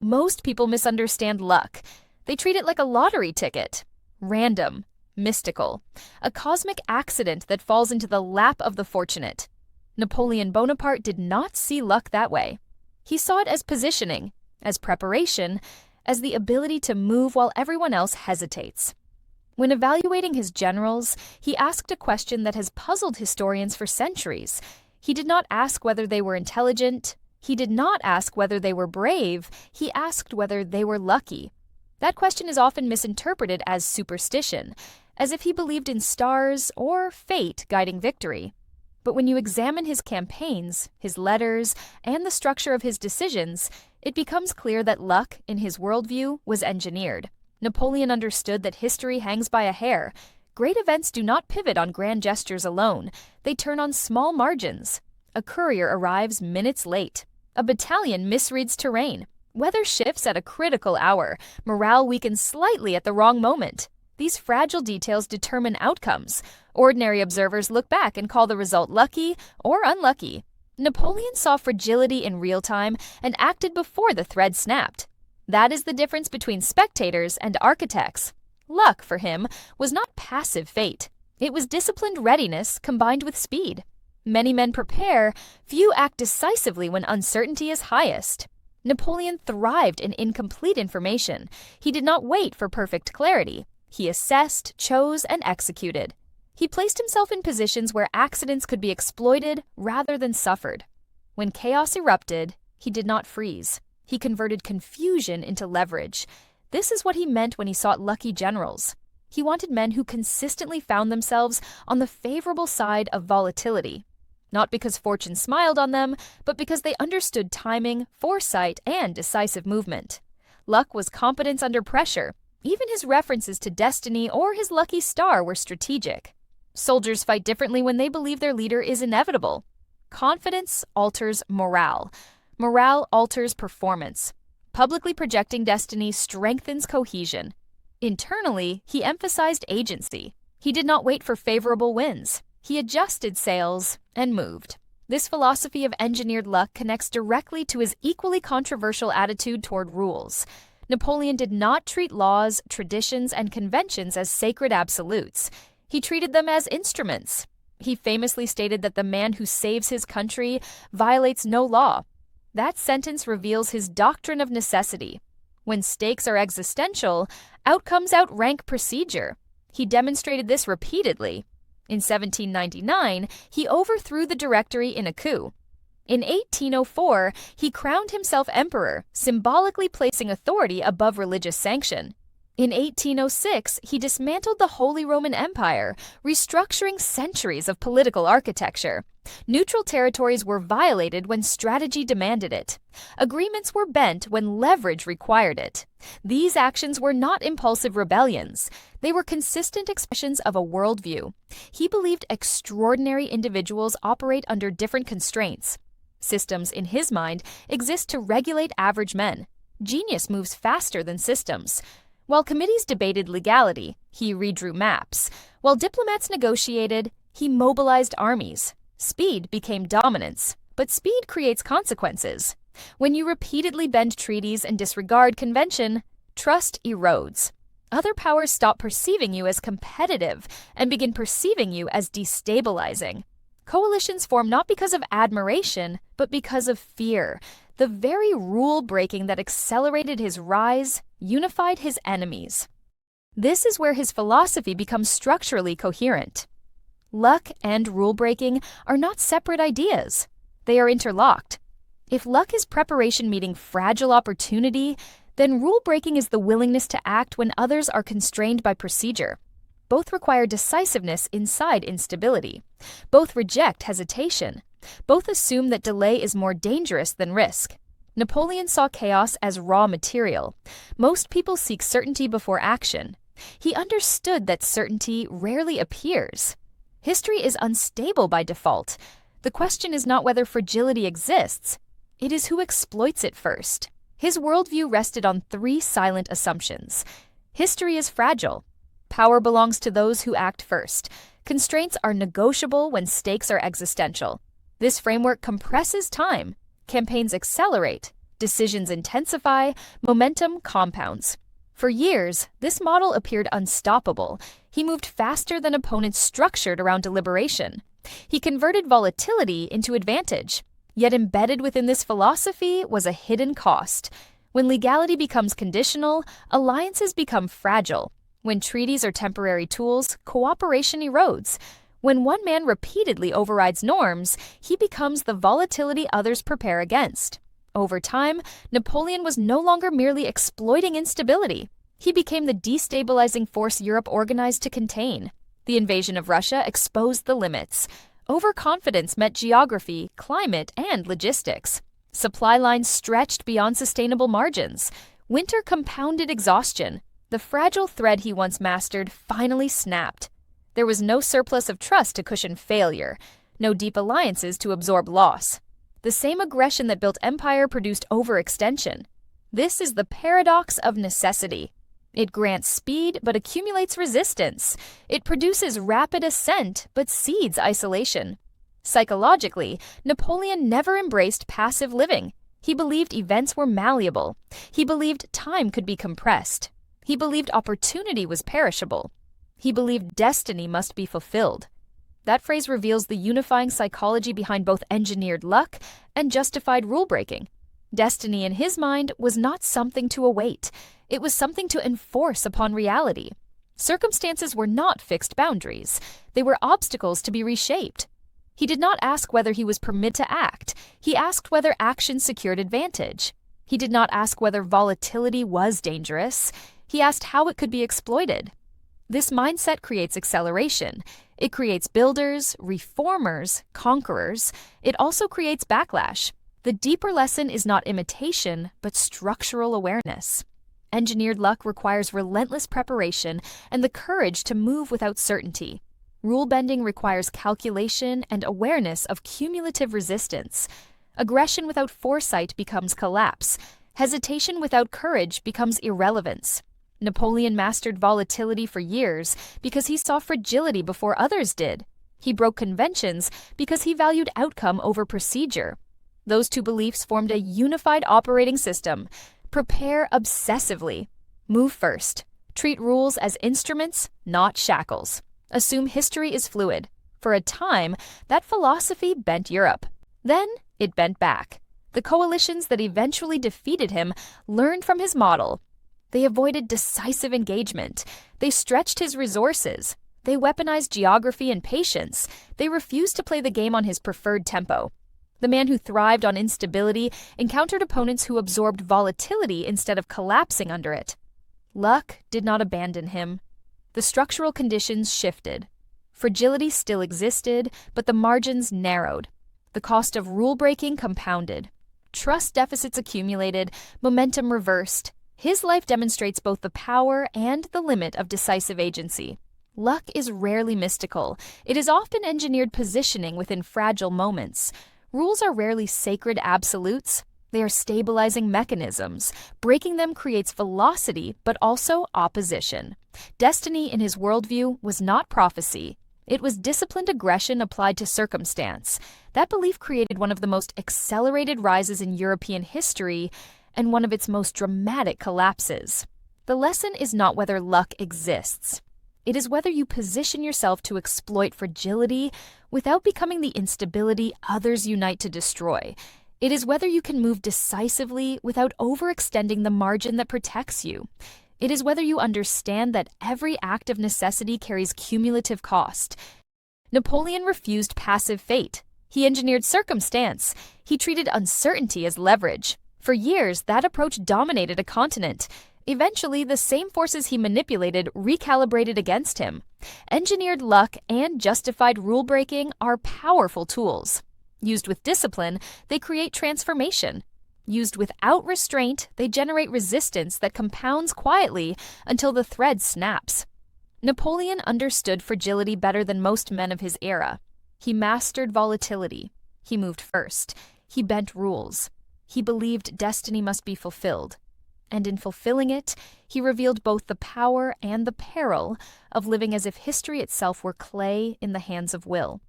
Most people misunderstand luck. They treat it like a lottery ticket. Random, mystical, a cosmic accident that falls into the lap of the fortunate. Napoleon Bonaparte did not see luck that way. He saw it as positioning, as preparation, as the ability to move while everyone else hesitates. When evaluating his generals, he asked a question that has puzzled historians for centuries. He did not ask whether they were intelligent. He did not ask whether they were brave. He asked whether they were lucky. That question is often misinterpreted as superstition, as if he believed in stars or fate guiding victory. But when you examine his campaigns, his letters, and the structure of his decisions, it becomes clear that luck, in his worldview, was engineered. Napoleon understood that history hangs by a hair. Great events do not pivot on grand gestures alone. They turn on small margins. A courier arrives minutes late. A battalion misreads terrain. Weather shifts at a critical hour. Morale weakens slightly at the wrong moment. These fragile details determine outcomes. Ordinary observers look back and call the result lucky or unlucky. Napoleon saw fragility in real time and acted before the thread snapped. That is the difference between spectators and architects. Luck, for him, was not passive fate. It was disciplined readiness combined with speed. Many men prepare, few act decisively when uncertainty is highest. Napoleon thrived in incomplete information. He did not wait for perfect clarity. He assessed, chose, and executed. He placed himself in positions where accidents could be exploited rather than suffered. When chaos erupted, he did not freeze. He converted confusion into leverage. This is what he meant when he sought lucky generals. He wanted men who consistently found themselves on the favorable side of volatility. Not because fortune smiled on them, but because they understood timing, foresight, and decisive movement. Luck was competence under pressure. Even his references to destiny or his lucky star were strategic. Soldiers fight differently when they believe their leader is inevitable. Confidence alters morale. Morale alters performance. Publicly projecting destiny strengthens cohesion. Internally, he emphasized agency. He did not wait for favorable winds. He adjusted sails and moved. This philosophy of engineered luck connects directly to his equally controversial attitude toward rules. Napoleon did not treat laws, traditions, and conventions as sacred absolutes. He treated them as instruments. He famously stated that the man who saves his country violates no law. That sentence reveals his doctrine of necessity. When stakes are existential, outcomes outrank procedure. He demonstrated this repeatedly. In 1799, he overthrew the Directory in a coup. In 1804, he crowned himself emperor, symbolically placing authority above religious sanction. In 1806, he dismantled the Holy Roman Empire, restructuring centuries of political architecture. Neutral territories were violated when strategy demanded it. Agreements were bent when leverage required it. These actions were not impulsive rebellions. They were consistent expressions of a worldview. He believed extraordinary individuals operate under different constraints. Systems, in his mind, exist to regulate average men. Genius moves faster than systems. While committees debated legality, he redrew maps. While diplomats negotiated, he mobilized armies. Speed became dominance, but speed creates consequences. When you repeatedly bend treaties and disregard convention, trust erodes. Other powers stop perceiving you as competitive and begin perceiving you as destabilizing. Coalitions form not because of admiration, but because of fear. The very rule-breaking that accelerated his rise unified his enemies. This is where his philosophy becomes structurally coherent. Luck and rule-breaking are not separate ideas. They are interlocked. If luck is preparation meeting fragile opportunity, then rule-breaking is the willingness to act when others are constrained by procedure. Both require decisiveness inside instability. Both reject hesitation. Both assume that delay is more dangerous than risk. Napoleon saw chaos as raw material. Most people seek certainty before action. He understood that certainty rarely appears. History is unstable by default. The question is not whether fragility exists. It is who exploits it first. His worldview rested on three silent assumptions. History is fragile. Power belongs to those who act first. Constraints are negotiable when stakes are existential. This framework compresses time. Campaigns accelerate. Decisions intensify, momentum compounds. For years, this model appeared unstoppable. He moved faster than opponents structured around deliberation. He converted volatility into advantage. Yet embedded within this philosophy was a hidden cost. When legality becomes conditional, alliances become fragile. When treaties are temporary tools, cooperation erodes. When one man repeatedly overrides norms, he becomes the volatility others prepare against. Over time, Napoleon was no longer merely exploiting instability. He became the destabilizing force Europe organized to contain. The invasion of Russia exposed the limits. Overconfidence met geography, climate, and logistics. Supply lines stretched beyond sustainable margins. Winter compounded exhaustion. The fragile thread he once mastered finally snapped. There was no surplus of trust to cushion failure, no deep alliances to absorb loss. The same aggression that built empire produced overextension. This is the paradox of necessity. It grants speed but accumulates resistance. It produces rapid ascent but seeds isolation. Psychologically, Napoleon never embraced passive living. He believed events were malleable. He believed time could be compressed. He believed opportunity was perishable. He believed destiny must be fulfilled. That phrase reveals the unifying psychology behind both engineered luck and justified rule-breaking. Destiny in his mind was not something to await. It was something to enforce upon reality. Circumstances were not fixed boundaries. They were obstacles to be reshaped. He did not ask whether he was permitted to act. He asked whether action secured advantage. He did not ask whether volatility was dangerous. He asked how it could be exploited. This mindset creates acceleration. It creates builders, reformers, conquerors. It also creates backlash. The deeper lesson is not imitation, but structural awareness. Engineered luck requires relentless preparation and the courage to move without certainty. Rule bending requires calculation and awareness of cumulative resistance. Aggression without foresight becomes collapse. Hesitation without courage becomes irrelevance. Napoleon mastered volatility for years because he saw fragility before others did. He broke conventions because he valued outcome over procedure. Those two beliefs formed a unified operating system. Prepare obsessively. Move first. Treat rules as instruments, not shackles. Assume history is fluid. For a time, that philosophy bent Europe. Then, it bent back. The coalitions that eventually defeated him learned from his model. They avoided decisive engagement. They stretched his resources. They weaponized geography and patience. They refused to play the game on his preferred tempo. The man who thrived on instability encountered opponents who absorbed volatility instead of collapsing under it. Luck did not abandon him. The structural conditions shifted. Fragility still existed, but the margins narrowed. The cost of rule-breaking compounded. Trust deficits accumulated, momentum reversed. His life demonstrates both the power and the limit of decisive agency. Luck is rarely mystical. It is often engineered positioning within fragile moments. Rules are rarely sacred absolutes. They are stabilizing mechanisms. Breaking them creates velocity, but also opposition. Destiny in his worldview was not prophecy. It was disciplined aggression applied to circumstance. That belief created one of the most accelerated rises in European history and one of its most dramatic collapses. The lesson is not whether luck exists. It is whether you position yourself to exploit fragility without becoming the instability others unite to destroy. It is whether you can move decisively without overextending the margin that protects you. It is whether you understand that every act of necessity carries cumulative cost. Napoleon refused passive fate. He engineered circumstance. He treated uncertainty as leverage. For years, that approach dominated a continent. Eventually, the same forces he manipulated recalibrated against him. Engineered luck and justified rule-breaking are powerful tools. Used with discipline, they create transformation. Used without restraint, they generate resistance that compounds quietly until the thread snaps. Napoleon understood fragility better than most men of his era. He mastered volatility. He moved first. He bent rules. He believed destiny must be fulfilled. And in fulfilling it, he revealed both the power and the peril of living as if history itself were clay in the hands of will.